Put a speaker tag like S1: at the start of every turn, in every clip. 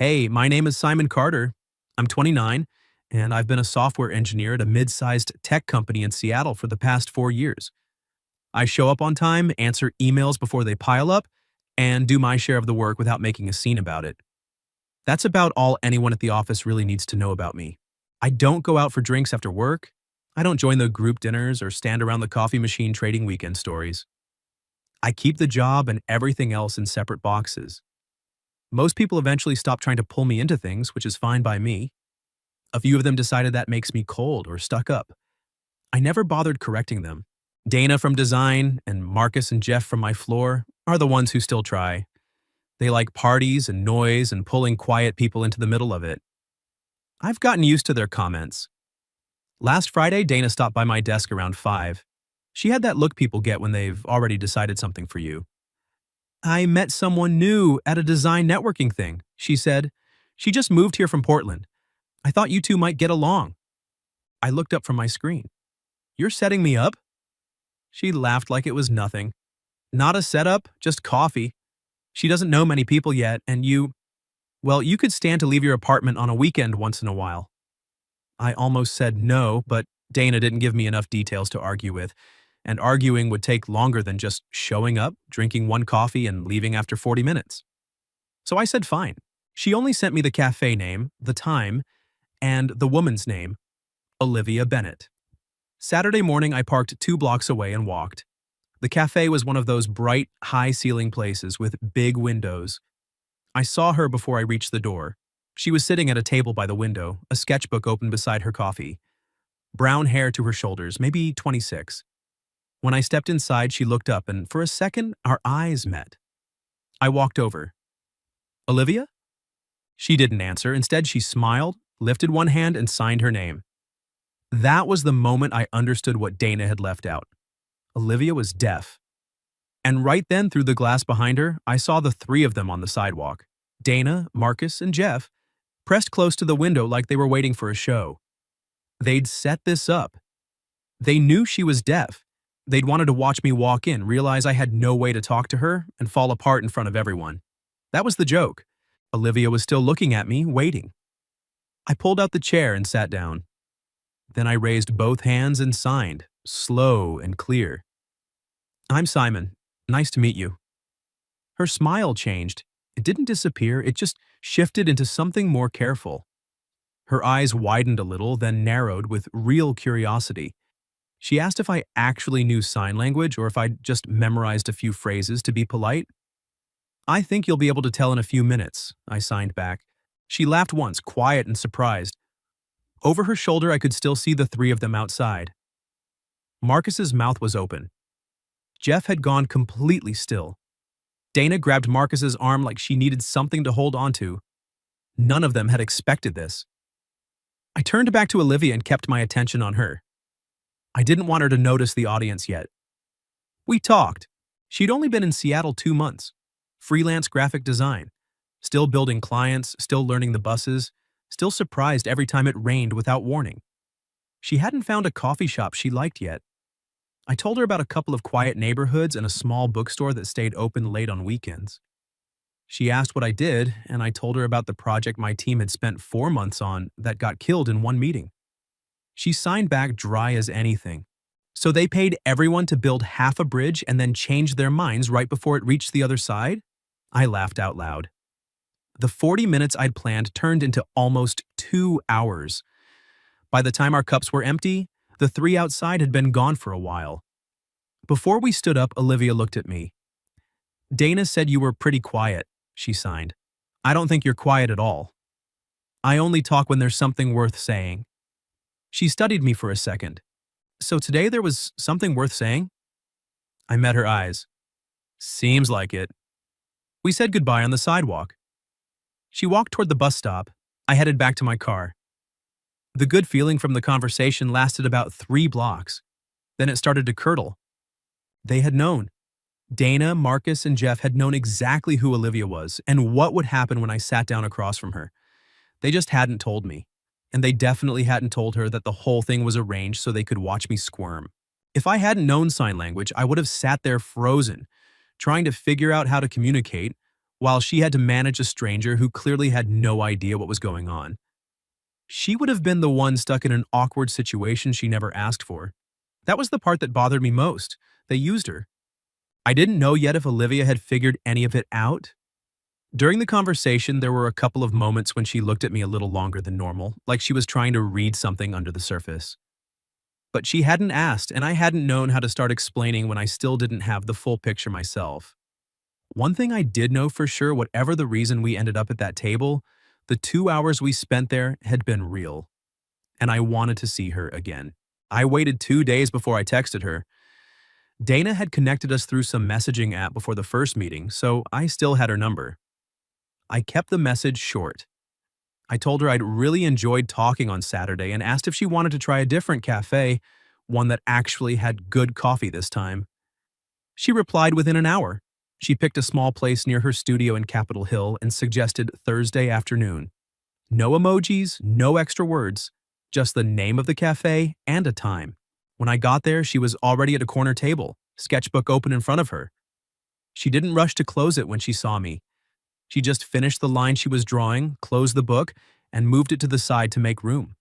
S1: Hey, my name is Simon Carter. I'm 29, and I've been a software engineer at a mid-sized tech company in Seattle for the past 4 years. I show up on time, answer emails before they pile up, and do my share of the work without making a scene about it. That's about all anyone at the office really needs to know about me. I don't go out for drinks after work. I don't join the group dinners or stand around the coffee machine trading weekend stories. I keep the job and everything else in separate boxes. Most people eventually stop trying to pull me into things, which is fine by me. A few of them decided that makes me cold or stuck up. I never bothered correcting them. Dana from design and Marcus and Jeff from my floor are the ones who still try. They like parties and noise and pulling quiet people into the middle of it. I've gotten used to their comments. Last Friday, Dana stopped by my desk around 5. She had that look people get when they've already decided something for you. I met someone new at a design networking thing, she said. She just moved here from Portland. I thought you two might get along. I looked up from my screen. You're setting me up? She laughed like it was nothing. Not a setup, just coffee. She doesn't know many people yet, and you could stand to leave your apartment on a weekend once in a while. I almost said no, but Dana didn't give me enough details to argue with, and arguing would take longer than just showing up, drinking one coffee, and leaving after 40 minutes. So I said fine. She only sent me the cafe name, the time, and the woman's name, Olivia Bennett. Saturday morning, I parked 2 blocks away and walked. The cafe was one of those bright, high-ceiling places with big windows. I saw her before I reached the door. She was sitting at a table by the window, a sketchbook open beside her coffee. Brown hair to her shoulders, maybe 26. When I stepped inside, she looked up, and for a second, our eyes met. I walked over. Olivia? She didn't answer. Instead, she smiled, lifted one hand, and signed her name. That was the moment I understood what Dana had left out. Olivia was deaf. And right then, through the glass behind her, I saw the 3 of them on the sidewalk. Dana, Marcus, and Jeff, pressed close to the window like they were waiting for a show. They'd set this up. They knew she was deaf. They'd wanted to watch me walk in, realize I had no way to talk to her, and fall apart in front of everyone. That was the joke. Olivia was still looking at me, waiting. I pulled out the chair and sat down. Then I raised both hands and signed, slow and clear. I'm Simon. Nice to meet you. Her smile changed. It didn't disappear, it just shifted into something more careful. Her eyes widened a little, then narrowed with real curiosity. She asked if I actually knew sign language or if I'd just memorized a few phrases to be polite. I think you'll be able to tell in a few minutes, I signed back. She laughed once, quiet and surprised. Over her shoulder, I could still see the 3 of them outside. Marcus's mouth was open. Jeff had gone completely still. Dana grabbed Marcus's arm like she needed something to hold onto. None of them had expected this. I turned back to Olivia and kept my attention on her. I didn't want her to notice the audience yet. We talked. She'd only been in Seattle 2 months. Freelance graphic design. Still building clients, still learning the buses, still surprised every time it rained without warning. She hadn't found a coffee shop she liked yet. I told her about a couple of quiet neighborhoods and a small bookstore that stayed open late on weekends. She asked what I did, and I told her about the project my team had spent 4 months on that got killed in one meeting. She signed back dry as anything. So they paid everyone to build half a bridge and then changed their minds right before it reached the other side? I laughed out loud. The 40 minutes I'd planned turned into almost 2 hours. By the time our cups were empty, the 3 outside had been gone for a while. Before we stood up, Olivia looked at me. Dana said you were pretty quiet, she signed. I don't think you're quiet at all. I only talk when there's something worth saying. She studied me for a second. So today there was something worth saying? I met her eyes. Seems like it. We said goodbye on the sidewalk. She walked toward the bus stop. I headed back to my car. The good feeling from the conversation lasted about 3 blocks. Then it started to curdle. They had known. Dana, Marcus, and Jeff had known exactly who Olivia was and what would happen when I sat down across from her. They just hadn't told me. And they definitely hadn't told her that the whole thing was arranged so they could watch me squirm. If I hadn't known sign language, I would have sat there frozen, trying to figure out how to communicate, while she had to manage a stranger who clearly had no idea what was going on. She would have been the one stuck in an awkward situation she never asked for. That was the part that bothered me most. They used her. I didn't know yet if Olivia had figured any of it out. During the conversation, there were a couple of moments when she looked at me a little longer than normal, like she was trying to read something under the surface. But she hadn't asked, and I hadn't known how to start explaining when I still didn't have the full picture myself. One thing I did know for sure, whatever the reason we ended up at that table, the 2 hours we spent there had been real, and I wanted to see her again. I waited 2 days before I texted her. Dana had connected us through some messaging app before the first meeting, so I still had her number. I kept the message short. I told her I'd really enjoyed talking on Saturday and asked if she wanted to try a different cafe, one that actually had good coffee this time. She replied within an hour. She picked a small place near her studio in Capitol Hill and suggested Thursday afternoon. No emojis, no extra words, just the name of the cafe and a time. When I got there, she was already at a corner table, sketchbook open in front of her. She didn't rush to close it when she saw me. She just finished the line she was drawing, closed the book, and moved it to the side to make room.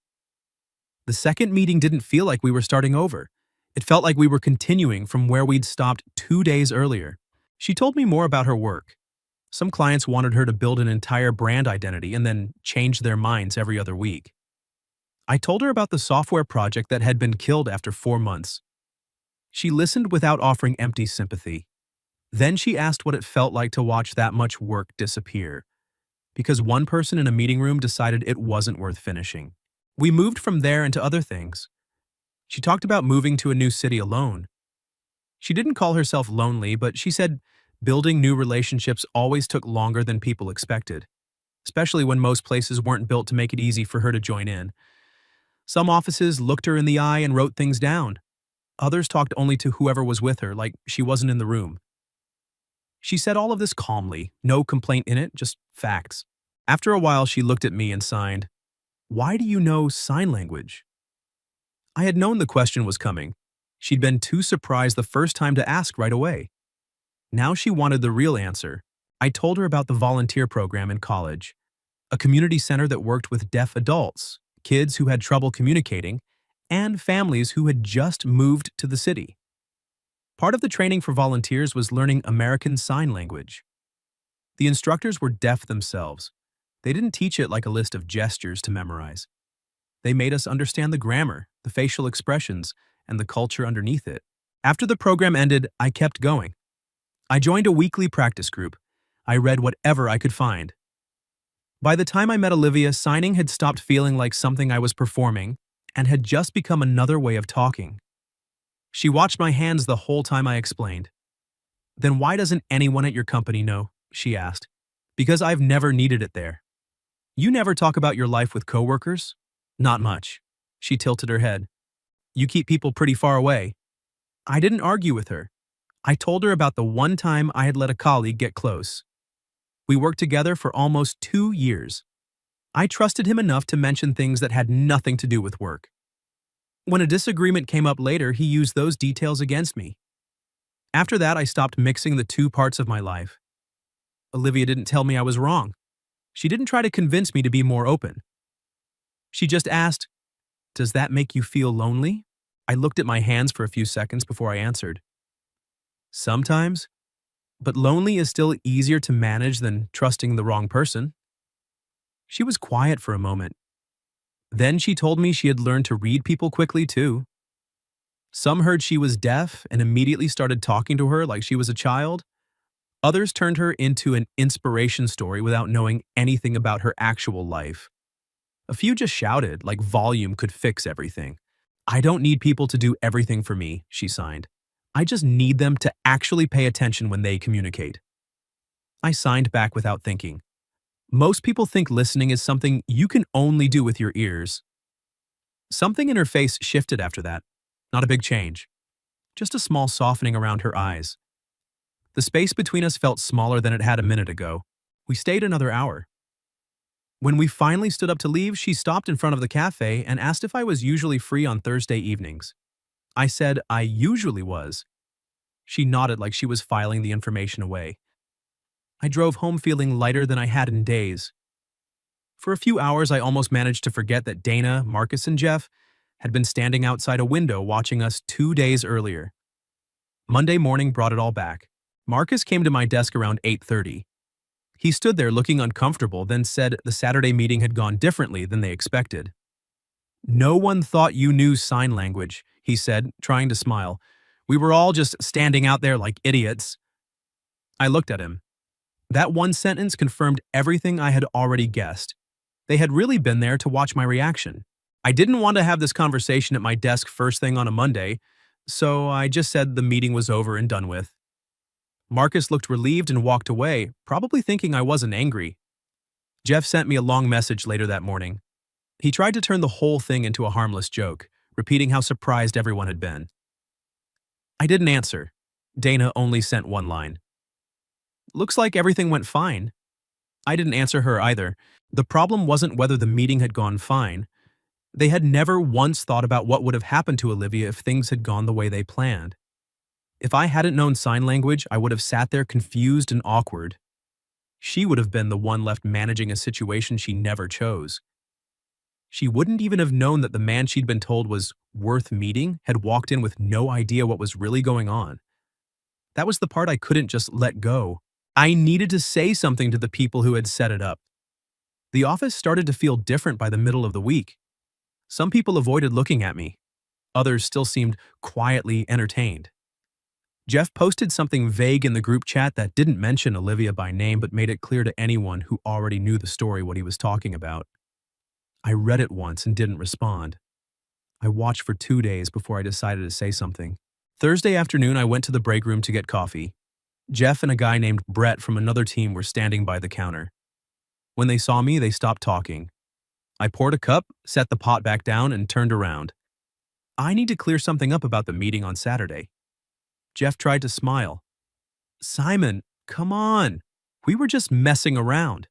S1: The second meeting didn't feel like we were starting over. It felt like we were continuing from where we'd stopped 2 days earlier. She told me more about her work. Some clients wanted her to build an entire brand identity and then change their minds every other week. I told her about the software project that had been killed after 4 months. She listened without offering empty sympathy. Then she asked what it felt like to watch that much work disappear, because one person in a meeting room decided it wasn't worth finishing. We moved from there into other things. She talked about moving to a new city alone. She didn't call herself lonely, but she said building new relationships always took longer than people expected, especially when most places weren't built to make it easy for her to join in. Some offices looked her in the eye and wrote things down. Others talked only to whoever was with her, like she wasn't in the room. She said all of this calmly, no complaint in it, just facts. After a while, she looked at me and signed, "Why do you know sign language?" I had known the question was coming. She'd been too surprised the first time to ask right away. Now she wanted the real answer. I told her about the volunteer program in college, a community center that worked with deaf adults, kids who had trouble communicating, and families who had just moved to the city. Part of the training for volunteers was learning American Sign Language. The instructors were deaf themselves. They didn't teach it like a list of gestures to memorize. They made us understand the grammar, the facial expressions, and the culture underneath it. After the program ended, I kept going. I joined a weekly practice group. I read whatever I could find. By the time I met Olivia, signing had stopped feeling like something I was performing and had just become another way of talking. She watched my hands the whole time I explained. "Then why doesn't anyone at your company know?" she asked. "Because I've never needed it there." "You never talk about your life with coworkers?" "Not much." She tilted her head. "You keep people pretty far away." I didn't argue with her. I told her about the one time I had let a colleague get close. We worked together for almost 2 years. I trusted him enough to mention things that had nothing to do with work. When a disagreement came up later, he used those details against me. After that, I stopped mixing the two parts of my life. Olivia didn't tell me I was wrong. She didn't try to convince me to be more open. She just asked, "Does that make you feel lonely?" I looked at my hands for a few seconds before I answered. "Sometimes, but lonely is still easier to manage than trusting the wrong person." She was quiet for a moment. Then she told me she had learned to read people quickly too. Some heard she was deaf and immediately started talking to her like she was a child. Others turned her into an inspiration story without knowing anything about her actual life. A few just shouted like volume could fix everything. "I don't need people to do everything for me," she signed. "I just need them to actually pay attention when they communicate." I signed back without thinking. Most people think listening is something you can only do with your ears. Something in her face shifted after that. Not a big change. Just a small softening around her eyes. The space between us felt smaller than it had a minute ago. We stayed another hour. When we finally stood up to leave, she stopped in front of the cafe and asked if I was usually free on Thursday evenings. I said I usually was. She nodded like she was filing the information away. I drove home feeling lighter than I had in days. For a few hours, I almost managed to forget that Dana, Marcus, and Jeff had been standing outside a window watching us 2 days earlier. Monday morning brought it all back. Marcus came to my desk around 8:30. He stood there looking uncomfortable, then said the Saturday meeting had gone differently than they expected. "No one thought you knew sign language," he said, trying to smile. "We were all just standing out there like idiots." I looked at him. That one sentence confirmed everything I had already guessed. They had really been there to watch my reaction. I didn't want to have this conversation at my desk first thing on a Monday, so I just said the meeting was over and done with. Marcus looked relieved and walked away, probably thinking I wasn't angry. Jeff sent me a long message later that morning. He tried to turn the whole thing into a harmless joke, repeating how surprised everyone had been. I didn't answer. Dana only sent one line. "Looks like everything went fine." I didn't answer her either. The problem wasn't whether the meeting had gone fine. They had never once thought about what would have happened to Olivia if things had gone the way they planned. If I hadn't known sign language, I would have sat there confused and awkward. She would have been the one left managing a situation she never chose. She wouldn't even have known that the man she'd been told was worth meeting had walked in with no idea what was really going on. That was the part I couldn't just let go. I needed to say something to the people who had set it up. The office started to feel different by the middle of the week. Some people avoided looking at me. Others still seemed quietly entertained. Jeff posted something vague in the group chat that didn't mention Olivia by name but made it clear to anyone who already knew the story what he was talking about. I read it once and didn't respond. I watched for 2 days before I decided to say something. Thursday afternoon, I went to the break room to get coffee. Jeff and a guy named Brett from another team were standing by the counter. When they saw me, they stopped talking. I poured a cup, set the pot back down, and turned around. "I need to clear something up about the meeting on Saturday." Jeff tried to smile. "Simon, come on. We were just messing around.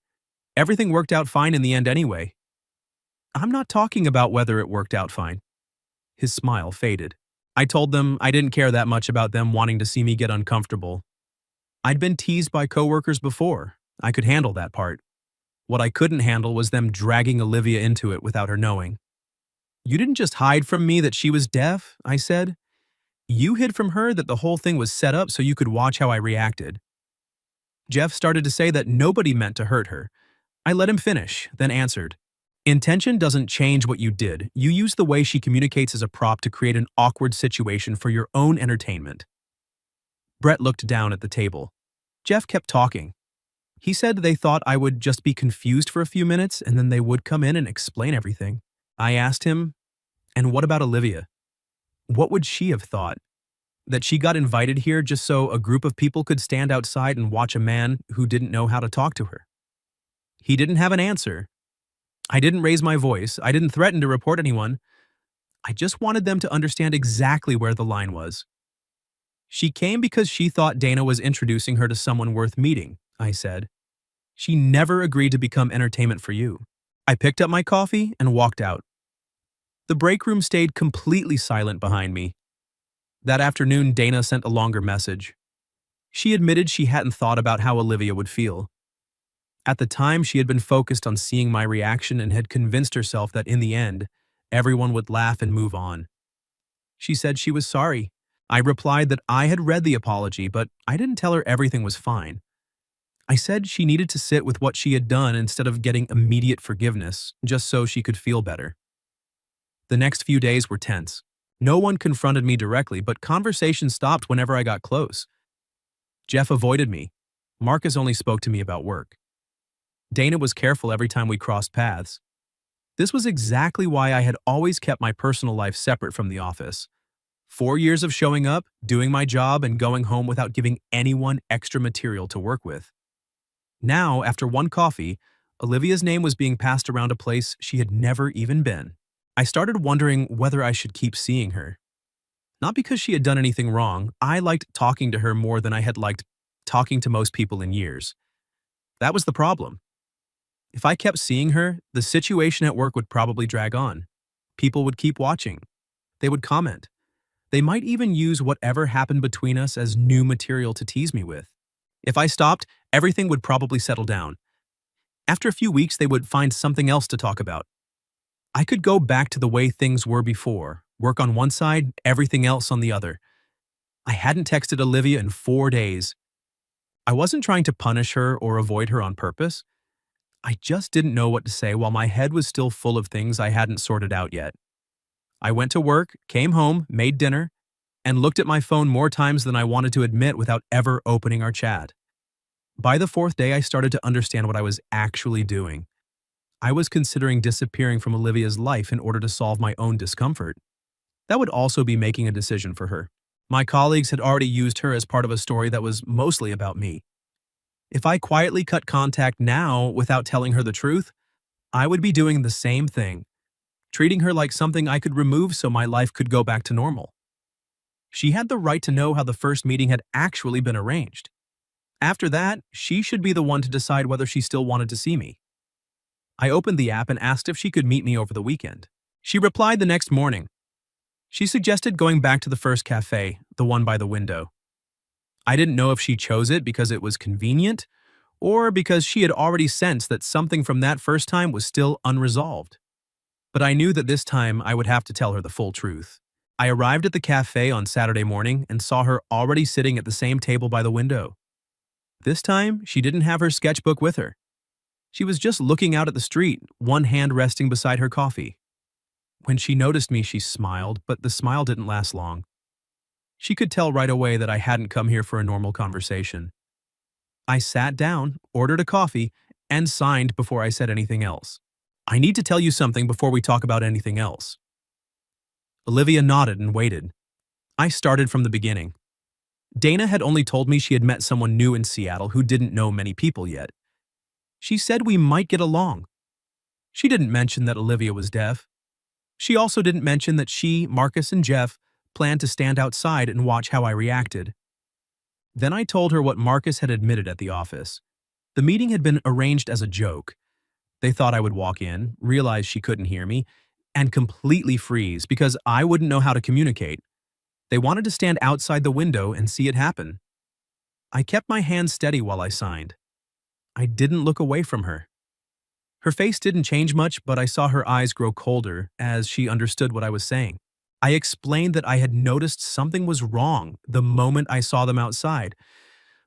S1: Everything worked out fine in the end anyway." "I'm not talking about whether it worked out fine." His smile faded. I told them I didn't care that much about them wanting to see me get uncomfortable. I'd been teased by coworkers before. I could handle that part. What I couldn't handle was them dragging Olivia into it without her knowing. "You didn't just hide from me that she was deaf," I said. "You hid from her that the whole thing was set up so you could watch how I reacted." Jeff started to say that nobody meant to hurt her. I let him finish, then answered. "Intention doesn't change what you did. You use the way she communicates as a prop to create an awkward situation for your own entertainment." Brett looked down at the table. Jeff kept talking. He said they thought I would just be confused for a few minutes and then they would come in and explain everything. I asked him, "And what about Olivia? What would she have thought? That she got invited here just so a group of people could stand outside and watch a man who didn't know how to talk to her?" He didn't have an answer. I didn't raise my voice. I didn't threaten to report anyone. I just wanted them to understand exactly where the line was. "She came because she thought Dana was introducing her to someone worth meeting," I said. "She never agreed to become entertainment for you." I picked up my coffee and walked out. The break room stayed completely silent behind me. That afternoon, Dana sent a longer message. She admitted she hadn't thought about how Olivia would feel. At the time, she had been focused on seeing my reaction and had convinced herself that in the end, everyone would laugh and move on. She said she was sorry. I replied that I had read the apology, but I didn't tell her everything was fine. I said she needed to sit with what she had done instead of getting immediate forgiveness, just so she could feel better. The next few days were tense. No one confronted me directly, but conversation stopped whenever I got close. Jeff avoided me. Marcus only spoke to me about work. Dana was careful every time we crossed paths. This was exactly why I had always kept my personal life separate from the office. 4 years of showing up, doing my job, and going home without giving anyone extra material to work with. Now, after one coffee, Olivia's name was being passed around a place she had never even been. I started wondering whether I should keep seeing her. Not because she had done anything wrong. I liked talking to her more than I had liked talking to most people in years. That was the problem. If I kept seeing her, the situation at work would probably drag on. People would keep watching. They would comment. They might even use whatever happened between us as new material to tease me with. If I stopped, Everything would probably settle down. After a few weeks, they would find something else to talk about. I could go back to the way things were before, work on one side, everything else on the other. I hadn't texted Olivia in 4 days. I wasn't trying to punish her or avoid her on purpose. I just didn't know what to say while my head was still full of things I hadn't sorted out yet. I went to work, came home, made dinner, and looked at my phone more times than I wanted to admit without ever opening our chat. By the fourth day, I started to understand what I was actually doing. I was considering disappearing from Olivia's life in order to solve my own discomfort. That would also be making a decision for her. My colleagues had already used her as part of a story that was mostly about me. If I quietly cut contact now without telling her the truth, I would be doing the same thing, treating her like something I could remove so my life could go back to normal. She had the right to know how the first meeting had actually been arranged. After that, she should be the one to decide whether she still wanted to see me. I opened the app and asked if she could meet me over the weekend. She replied the next morning. She suggested going back to the first cafe, the one by the window. I didn't know if she chose it because it was convenient or because she had already sensed that something from that first time was still unresolved. But I knew that this time I would have to tell her the full truth. I arrived at the cafe on Saturday morning and saw her already sitting at the same table by the window. This time, she didn't have her sketchbook with her. She was just looking out at the street, one hand resting beside her coffee. When she noticed me, she smiled, but the smile didn't last long. She could tell right away that I hadn't come here for a normal conversation. I sat down, ordered a coffee, and signed before I said anything else. I need to tell you something before we talk about anything else. Olivia nodded and waited. I started from the beginning. Dana had only told me she had met someone new in Seattle who didn't know many people yet. She said we might get along. She didn't mention that Olivia was deaf. She also didn't mention that she, Marcus, and Jeff planned to stand outside and watch how I reacted. Then I told her what Marcus had admitted at the office. The meeting had been arranged as a joke. They thought I would walk in, realize she couldn't hear me, and completely freeze because I wouldn't know how to communicate. They wanted to stand outside the window and see it happen. I kept my hand steady while I signed. I didn't look away from her. Her face didn't change much, but I saw her eyes grow colder as she understood what I was saying. I explained that I had noticed something was wrong the moment I saw them outside,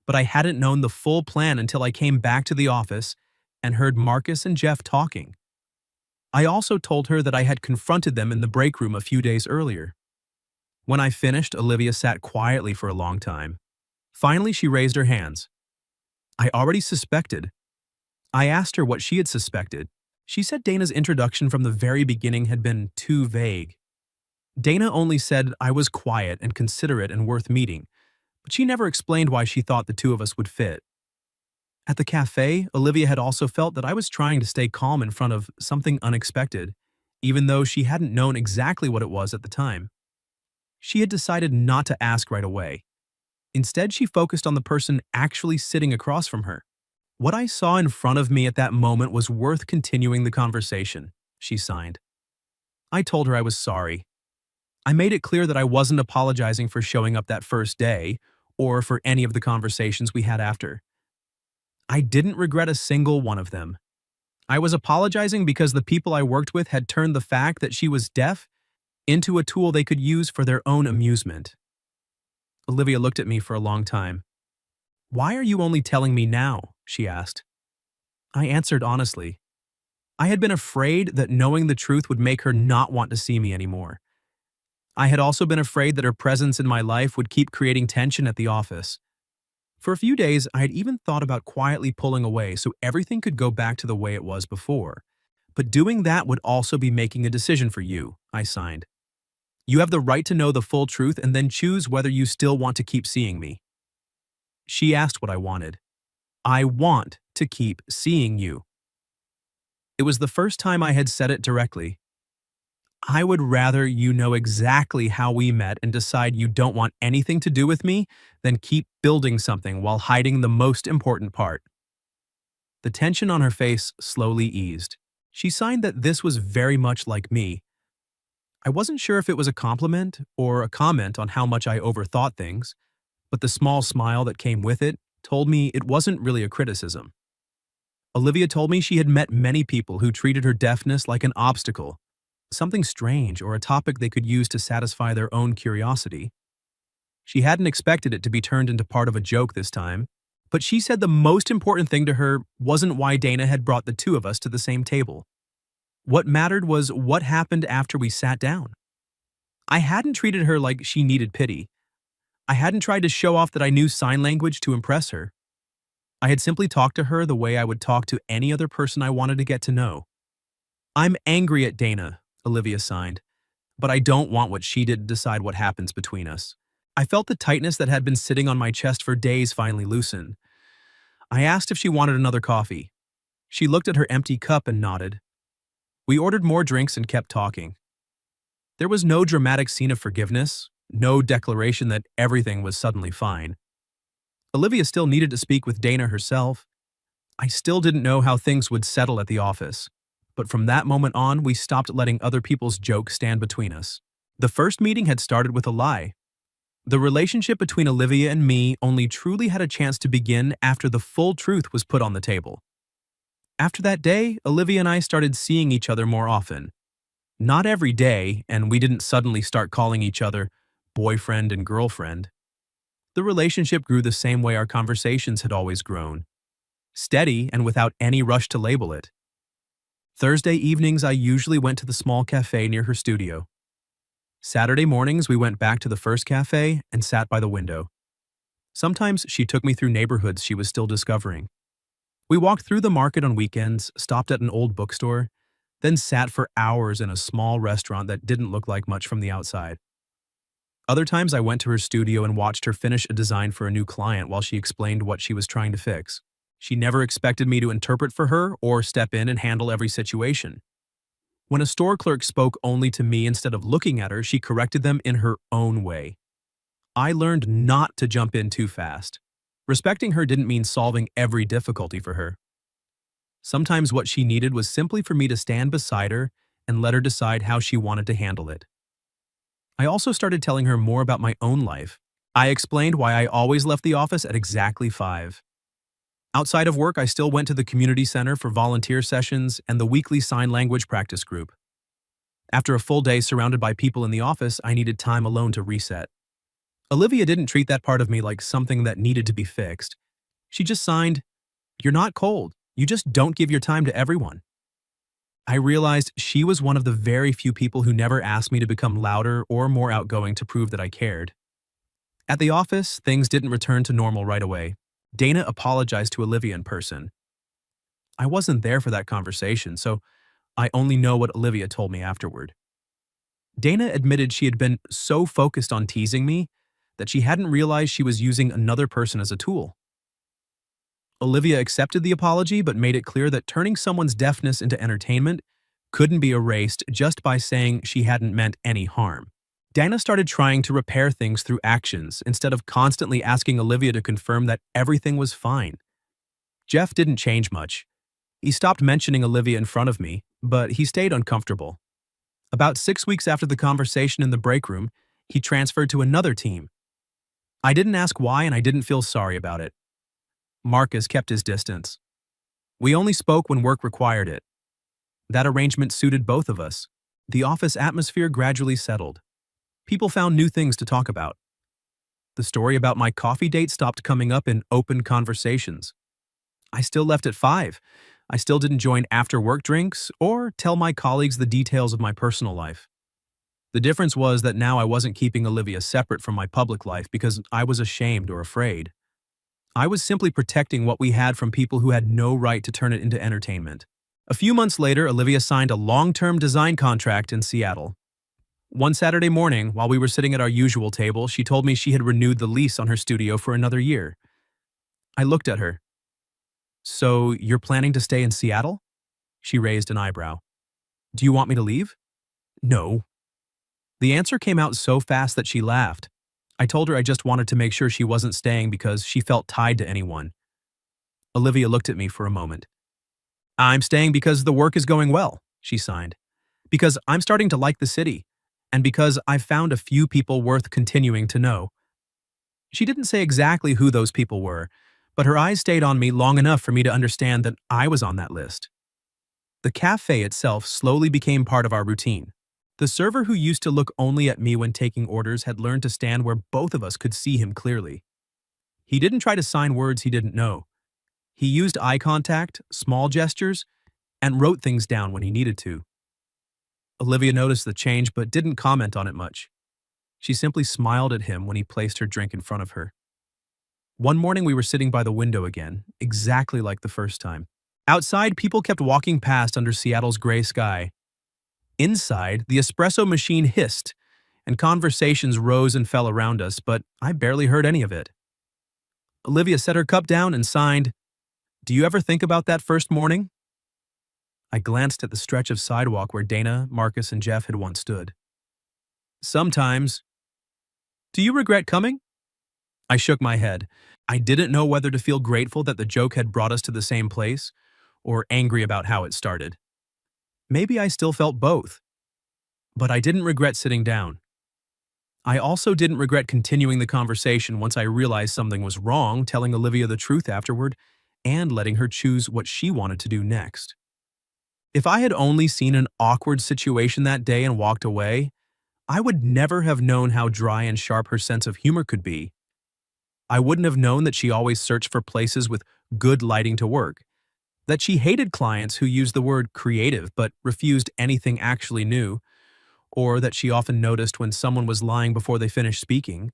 S1: but I hadn't known the full plan until I came back to the office and heard Marcus and Jeff talking. I also told her that I had confronted them in the break room a few days earlier. When I finished, Olivia sat quietly for a long time. Finally, she raised her hands. I already suspected. I asked her what she had suspected. She said Dana's introduction from the very beginning had been too vague. Dana only said I was quiet and considerate and worth meeting, but she never explained why she thought the two of us would fit. At the cafe, Olivia had also felt that I was trying to stay calm in front of something unexpected, even though she hadn't known exactly what it was at the time. She had decided not to ask right away. Instead, she focused on the person actually sitting across from her. What I saw in front of me at that moment was worth continuing the conversation, she signed. I told her I was sorry. I made it clear that I wasn't apologizing for showing up that first day or for any of the conversations we had after. I didn't regret a single one of them. I was apologizing because the people I worked with had turned the fact that she was deaf into a tool they could use for their own amusement. Olivia looked at me for a long time. "Why are you only telling me now?" she asked. I answered honestly. I had been afraid that knowing the truth would make her not want to see me anymore. I had also been afraid that her presence in my life would keep creating tension at the office. For a few days, I had even thought about quietly pulling away so everything could go back to the way it was before. But doing that would also be making a decision for you, I signed. You have the right to know the full truth and then choose whether you still want to keep seeing me. She asked what I wanted. I want to keep seeing you. It was the first time I had said it directly. I would rather you know exactly how we met and decide you don't want anything to do with me than keep building something while hiding the most important part. The tension on her face slowly eased. She signed that this was very much like me. I wasn't sure if it was a compliment or a comment on how much I overthought things, but the small smile that came with it told me it wasn't really a criticism. Olivia told me she had met many people who treated her deafness like an obstacle, something strange or a topic they could use to satisfy their own curiosity. She hadn't expected it to be turned into part of a joke this time, but she said the most important thing to her wasn't why Dana had brought the two of us to the same table. What mattered was what happened after we sat down. I hadn't treated her like she needed pity. I hadn't tried to show off that I knew sign language to impress her. I had simply talked to her the way I would talk to any other person I wanted to get to know. "I'm angry at Dana," Olivia signed, "but I don't want what she did to decide what happens between us." I felt the tightness that had been sitting on my chest for days finally loosen. I asked if she wanted another coffee. She looked at her empty cup and nodded. We ordered more drinks and kept talking. There was no dramatic scene of forgiveness, no declaration that everything was suddenly fine. Olivia still needed to speak with Dana herself. I still didn't know how things would settle at the office, but from that moment on, we stopped letting other people's jokes stand between us. The first meeting had started with a lie. The relationship between Olivia and me only truly had a chance to begin after the full truth was put on the table. After that day, Olivia and I started seeing each other more often. Not every day, and we didn't suddenly start calling each other boyfriend and girlfriend. The relationship grew the same way our conversations had always grown. Steady and without any rush to label it. Thursday evenings, I usually went to the small cafe near her studio. Saturday mornings, we went back to the first cafe and sat by the window. Sometimes she took me through neighborhoods she was still discovering. We walked through the market on weekends, stopped at an old bookstore, then sat for hours in a small restaurant that didn't look like much from the outside. Other times I went to her studio and watched her finish a design for a new client while she explained what she was trying to fix. She never expected me to interpret for her or step in and handle every situation. When a store clerk spoke only to me instead of looking at her, she corrected them in her own way. I learned not to jump in too fast. Respecting her didn't mean solving every difficulty for her. Sometimes what she needed was simply for me to stand beside her and let her decide how she wanted to handle it. I also started telling her more about my own life. I explained why I always left the office at exactly 5. Outside of work, I still went to the community center for volunteer sessions and the weekly sign language practice group. After a full day surrounded by people in the office, I needed time alone to reset. Olivia didn't treat that part of me like something that needed to be fixed. She just signed, "You're not cold. You just don't give your time to everyone." I realized she was one of the very few people who never asked me to become louder or more outgoing to prove that I cared. At the office, things didn't return to normal right away. Dana apologized to Olivia in person. I wasn't there for that conversation, so I only know what Olivia told me afterward. Dana admitted she had been so focused on teasing me that she hadn't realized she was using another person as a tool. Olivia accepted the apology but made it clear that turning someone's deafness into entertainment couldn't be erased just by saying she hadn't meant any harm. Dana started trying to repair things through actions instead of constantly asking Olivia to confirm that everything was fine. Jeff didn't change much. He stopped mentioning Olivia in front of me, but he stayed uncomfortable. About 6 weeks after the conversation in the break room, he transferred to another team. I didn't ask why and I didn't feel sorry about it. Marcus kept his distance. We only spoke when work required it. That arrangement suited both of us. The office atmosphere gradually settled. People found new things to talk about. The story about my coffee date stopped coming up in open conversations. I still left at 5. I still didn't join after-work drinks or tell my colleagues the details of my personal life. The difference was that now I wasn't keeping Olivia separate from my public life because I was ashamed or afraid. I was simply protecting what we had from people who had no right to turn it into entertainment. A few months later, Olivia signed a long-term design contract in Seattle. One Saturday morning, while we were sitting at our usual table, she told me she had renewed the lease on her studio for another year. I looked at her. "So, you're planning to stay in Seattle?" She raised an eyebrow. "Do you want me to leave?" "No." The answer came out so fast that she laughed. I told her I just wanted to make sure she wasn't staying because she felt tied to anyone. Olivia looked at me for a moment. "I'm staying because the work is going well," she signed. "Because I'm starting to like the city. And because I've found a few people worth continuing to know." She didn't say exactly who those people were, but her eyes stayed on me long enough for me to understand that I was on that list. The cafe itself slowly became part of our routine. The server who used to look only at me when taking orders had learned to stand where both of us could see him clearly. He didn't try to sign words he didn't know. He used eye contact, small gestures, and wrote things down when he needed to. Olivia noticed the change but didn't comment on it much. She simply smiled at him when he placed her drink in front of her. One morning we were sitting by the window again, exactly like the first time. Outside, people kept walking past under Seattle's gray sky. Inside, the espresso machine hissed, and conversations rose and fell around us, but I barely heard any of it. Olivia set her cup down and signed, "Do you ever think about that first morning?" I glanced at the stretch of sidewalk where Dana, Marcus, and Jeff had once stood. "Sometimes." "Do you regret coming?" I shook my head. I didn't know whether to feel grateful that the joke had brought us to the same place, or angry about how it started. Maybe I still felt both. But I didn't regret sitting down. I also didn't regret continuing the conversation once I realized something was wrong, telling Olivia the truth afterward, and letting her choose what she wanted to do next. If I had only seen an awkward situation that day and walked away, I would never have known how dry and sharp her sense of humor could be. I wouldn't have known that she always searched for places with good lighting to work, that she hated clients who used the word creative but refused anything actually new, or that she often noticed when someone was lying before they finished speaking.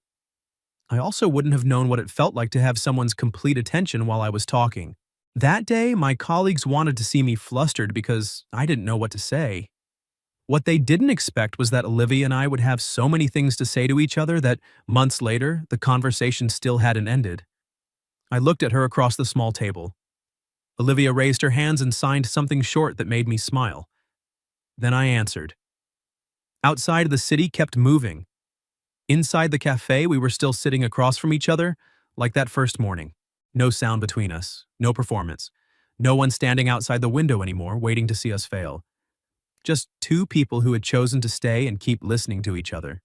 S1: I also wouldn't have known what it felt like to have someone's complete attention while I was talking. That day, my colleagues wanted to see me flustered because I didn't know what to say. What they didn't expect was that Olivia and I would have so many things to say to each other that months later, the conversation still hadn't ended. I looked at her across the small table. Olivia raised her hands and signed something short that made me smile. Then I answered. Outside, the city kept moving. Inside the cafe, we were still sitting across from each other, like that first morning. No sound between us, no performance. No one standing outside the window anymore, waiting to see us fail. Just two people who had chosen to stay and keep listening to each other.